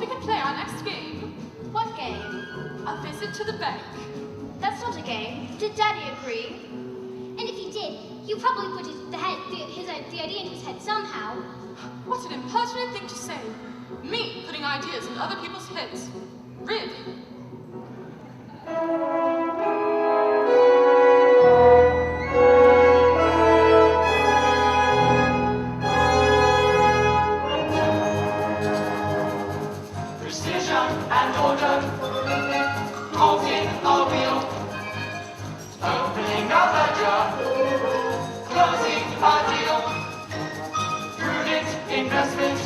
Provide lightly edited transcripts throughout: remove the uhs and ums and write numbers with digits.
we can play our next game. What game? A visit to the bank. That's not a game. Did Daddy agree? And if he did, you probably put the idea in his head somehow. What an impertinent thing to say. Me putting ideas in other people's heads. Really? Precision and order, halting a wheel, opening a ledger, closing a deal, prudent investment,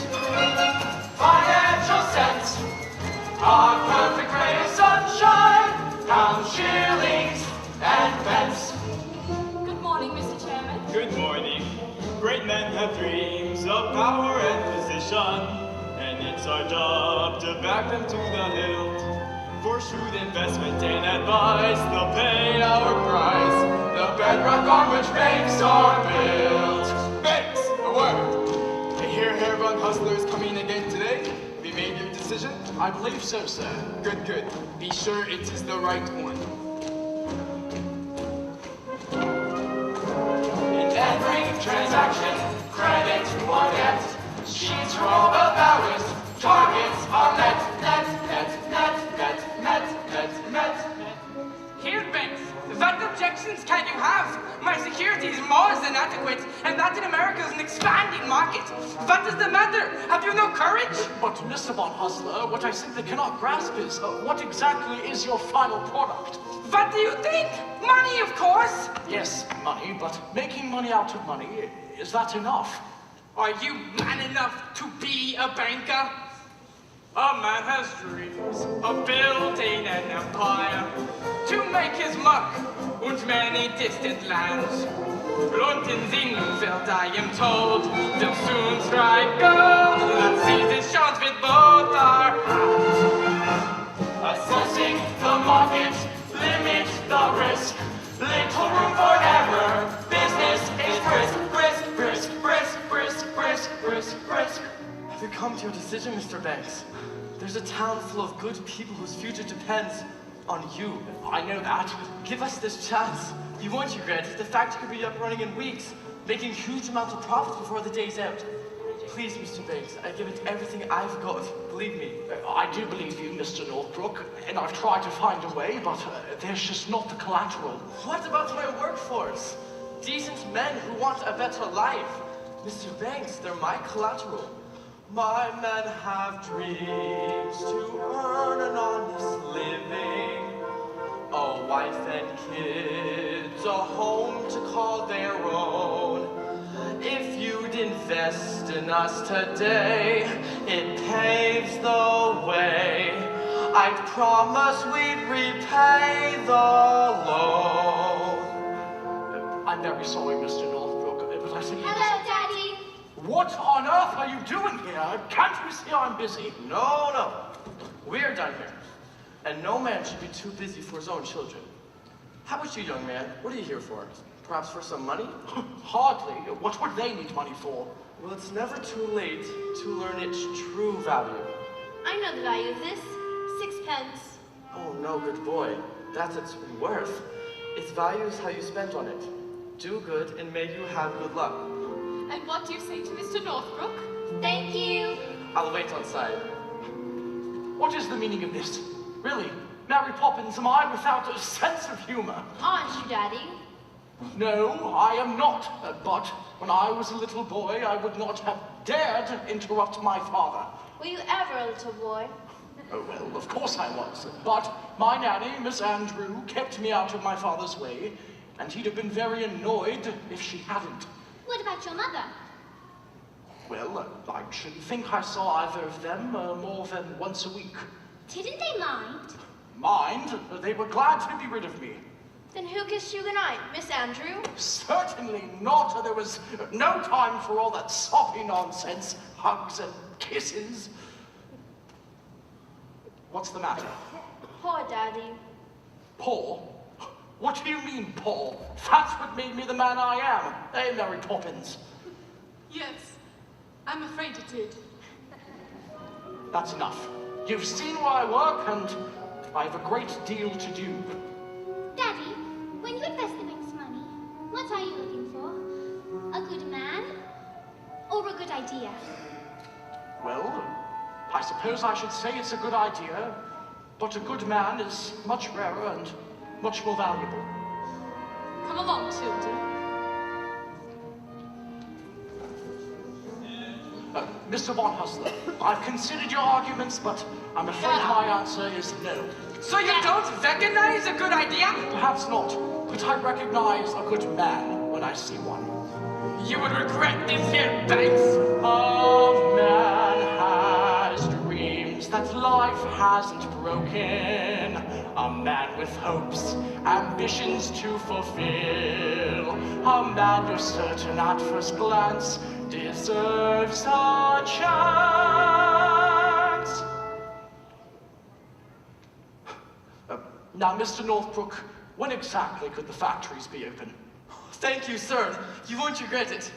financial sense, our perfect ray of sunshine, pounds, shillings, and pence. Good morning, Mr. Chairman. Good morning. Great men have dreams of power and position, and it's our job to back them to the hilt. For shrewd investment and advice, they'll pay our price, the bedrock on which banks are built. Banks, a word. I hear hair-run hustlers coming again today. Have you made your decision? I believe so, sir. Good, good. Be sure it is the right one. In every transaction, credit or debt, sheets roll the balance, targets are met. Here, Banks, what objections can you have? My security is more than adequate, and Latin America is an expanding market. What is the matter? Have you no courage? But Mr. Bond Hustler, what I simply cannot grasp is, what exactly is your final product? What do you think? Money, of course. Yes, money, but making money out of money, is that enough? Are you man enough to be a banker? A man has dreams of building an empire, to make his mark und many distant lands. London Singfeld, I am told, will soon strike gold. Let's seize this chance with both our hands. Assessing the market, limit the risk, little room for error. Business is brisk, brisk, brisk, brisk, brisk, brisk, brisk, brisk. Have you come to your decision, Mr. Banks? There's a town full of good people whose future depends on you. I know that. Give us this chance. You won't regret it. The factory could be up and running in weeks, making huge amounts of profits before the day's out. Please, Mr. Banks, I give it everything I've got. Believe me. I do believe you, Mr. Northbrook, and I've tried to find a way, but there's just not the collateral. What about my workforce? Decent men who want a better life. Mr. Banks, they're my collateral. My men have dreams to earn an honest living, a wife and kids, a home to call their own. If you'd invest in us today, it paves the way. I'd promise we'd repay the loan. I'm very sorry, Mr. Northbrook, but I simply... Hello, Daddy. What on earth are you doing here? Can't you see I'm busy? No. We're done here. And no man should be too busy for his own children. How about you, young man? What are you here for? Perhaps for some money? Hardly. What would they need money for? Well, it's never too late to learn its true value. I know the value of this. 6 pence. Oh, no, good boy. That's its worth. Its value is how you spent on it. Do good, and may you have good luck. And what do you say to Mr. Northbrook? Thank you. I'll wait outside. What is the meaning of this? Really? Mary Poppins, am I without a sense of humor? Aren't you, Daddy? No, I am not. But when I was a little boy, I would not have dared interrupt my father. Were you ever a little boy? Oh, well, of course I was. But my nanny, Miss Andrew, kept me out of my father's way, and he'd have been very annoyed if she hadn't. What about your mother? Well, I shouldn't think I saw either of them more than once a week. Didn't they mind? Mind? They were glad to be rid of me. Then who kissed you goodnight, Miss Andrew? Certainly not. There was no time for all that soppy nonsense, hugs and kisses. What's the matter? Poor Daddy. Poor? What do you mean, poor? That's what made me the man I am. Hey, Mary Poppins. Yes, I'm afraid it did. That's enough. You've seen where I work, and I have a great deal to do. Daddy, when you invest the bank's money, what are you looking for? A good man or a good idea? Well, I suppose I should say it's a good idea, but a good man is much rarer and much more valuable. Come along, Tildy. Mr. Von Hustler, I've considered your arguments, but I'm afraid my answer is no. So you don't recognize a good idea? Perhaps not, but I recognize a good man when I see one. You would regret this here, Banks. A man has dreams that life hasn't broken. A man with hopes, ambitions to fulfill. A man you're certain at first glance deserves a chance. Now, Mr. Northbrook, when exactly could the factories be open? Thank you, sir. You won't regret it.